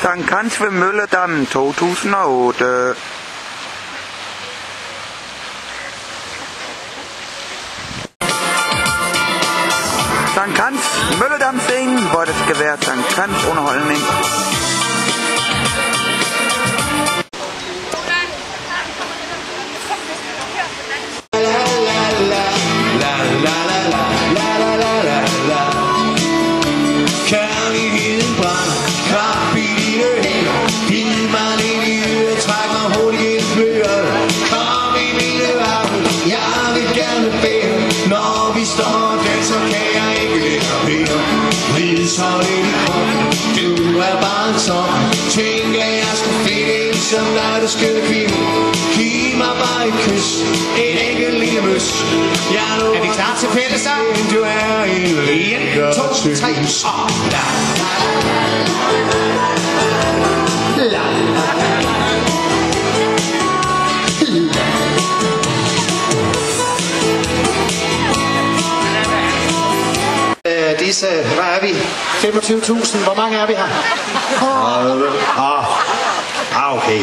Sankt Hans ved Mølledam 2008. Sankt Hans Mølledam scenen, hvor det skal være Sankt Hans underholdning. Så lidt i kroppen, du er bare en sommer. Tænker jeg skulle finde en, som dig, der skønne kvinde. Giv mig bare et kys, et enkelt lille møs. Er vi klar til fællesang? Du er en 1, 2, 3 og la la disse, hvad er vi? 25.000, hvor mange er vi her? Okay.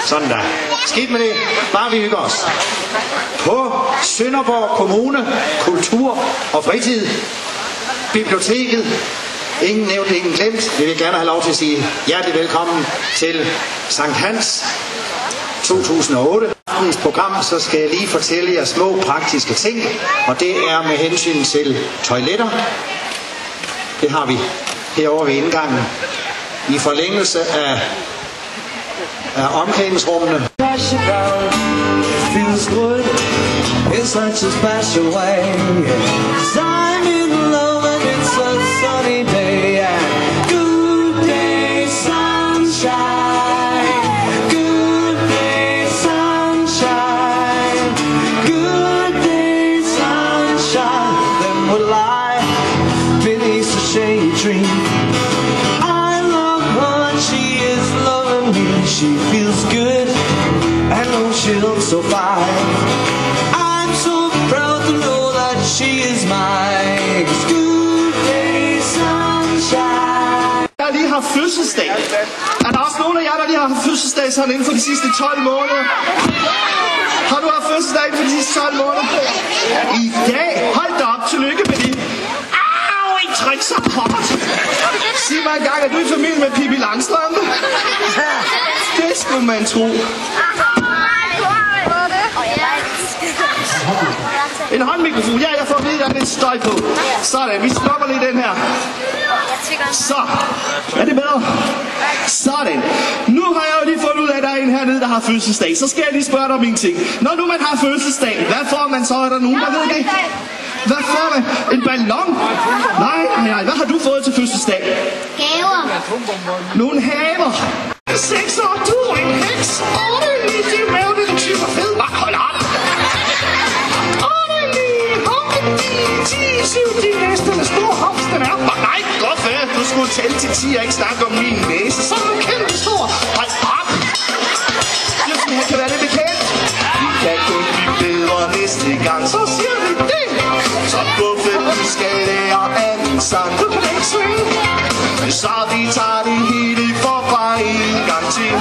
Sådan der. Skidt med det, bare vi hygger os. På Sønderborg Kommune, Kultur og Fritid, Biblioteket, ingen nævnt, ingen glemt. Vi vil gerne have lov til at sige hjertelig velkommen til Sankt Hans 2008. I program, så skal jeg lige fortælle jer små praktiske ting, og det er med hensyn til toiletter. Det har vi herovre ved indgangen i forlængelse af omklædningsrummene. She feels good, I know she looks so fine. I'm so proud to know that she is mine. Good day, sunshine. Jeg lige har fødselsdag. Er der også nogen af jer, der lige har haft fødselsdag sådan inden for de sidste 12 måneder? Har du haft fødselsdag inden for de sidste 12 måneder? I dag, hold da op, tillykke med det. I tryk så hårdt. Sig mig en gang, er du i familie med Pippi Langstrømpe? Det skulle man tro. En håndmikrofon. Ja, jeg får at vide, der er lidt støj på. Sådan, vi stopper lige den her. Så, er det bedre? Sådan. Nu har jeg jo lige fundet ud af, at der er en hernede, der har fødselsdag. Så skal jeg lige spørge dig om en ting. Når nu man har fødselsdag, hvad får man så? Er der nogen, der ved det? Hvad får man? En ballon? Nej. Hvad har du fået til fødselsdag? Gaver. Nogle haver. 6 år, du er en heks. 8, 9, din mave, den typer fed. Bare hold op. 8, 9, 10, 7, din næste, den store hops, den er. Nej, godt færd. Du skulle tælle til 10 og ikke snakke om min næse. Så er du kæmpe stor. Hold op. Jeg synes, han kan være lidt bekendt. Vi kan kun blive bedre næste gang. Så siger vi det. Så buffet, du skal lære anden sang. Du kan ikke synge. Så vi tager det hele forfra en gang til.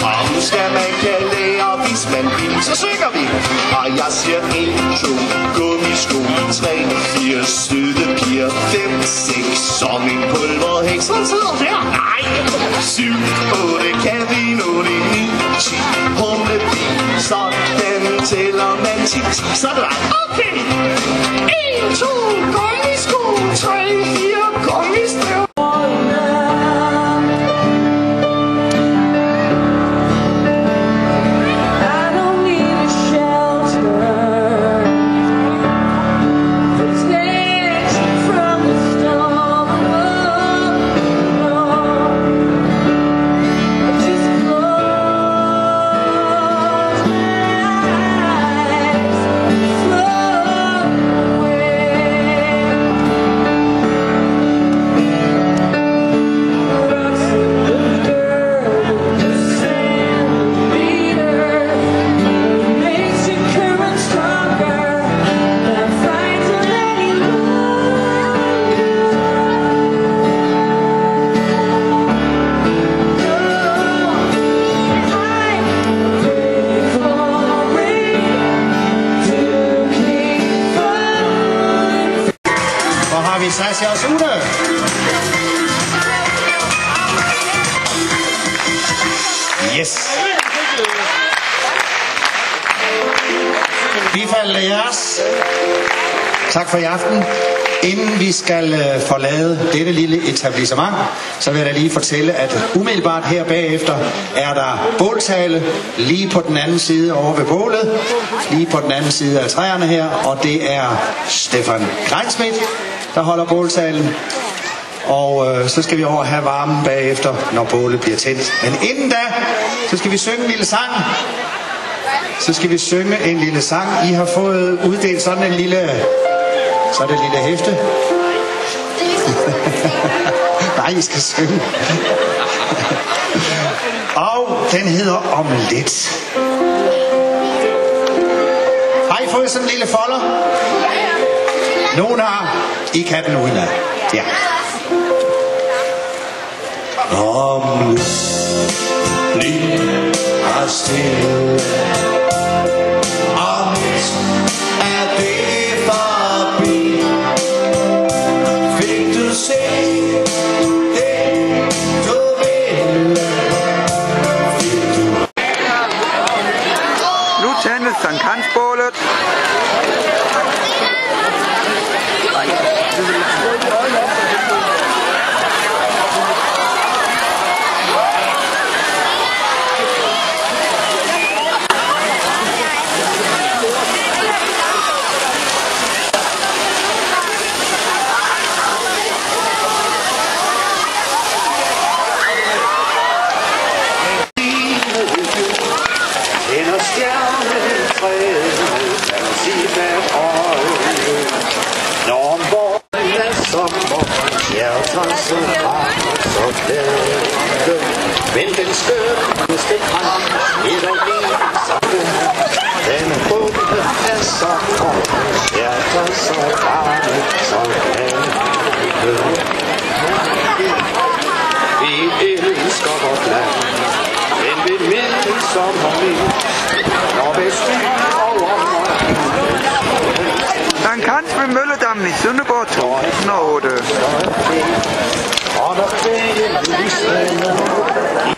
Og nu skal man kan lære, hvis man vil. Så synger vi. Og jeg siger 1, 2, gummisko, 3, 4, søde piger, 5, 6, som en pulverhæk. Sådan sidder der. Nej. 7, 8, kan vi nå det? 9, 10, humlebi. Sådan tæller man 10. Så er det bare. Okay. 1, 2, gummisko, 3, 4, gummistøv. Sascha og Sune. Yes. Bifald af jeres. Tak for i aften. Inden vi skal forlade dette lille etablissement, så vil jeg da lige fortælle, at umiddelbart her bagefter er der båltale lige på den anden side over ved bålet, lige på den anden side af træerne her, og det er Stefan Kleinsmith, der holder båltalen. Og så skal vi over have varmen bagefter, når bålet bliver tændt. Men inden da, så skal vi synge en lille sang. I har fået uddelt sådan en lille... Så er det et lille hæfte. Nej, I skal synge. Og den hedder Om lidt. Har I fået sådan en lille folder? Nogen har. I kan den uden af. Ja. Om lidt er stille. Om lidt er det forbi. Fik du set det, du ville? Nu tændes Sankt Hans-bålet. Men den skønneste brand i den ensomme, den bunde er så hård, hjertet så varme som kærlighed. Vi elsker vort land, men vi mindes sommerliv, når vi styrer over Sankt Hans ved Mølledammen i Sønderborg 2008. og når det er lysende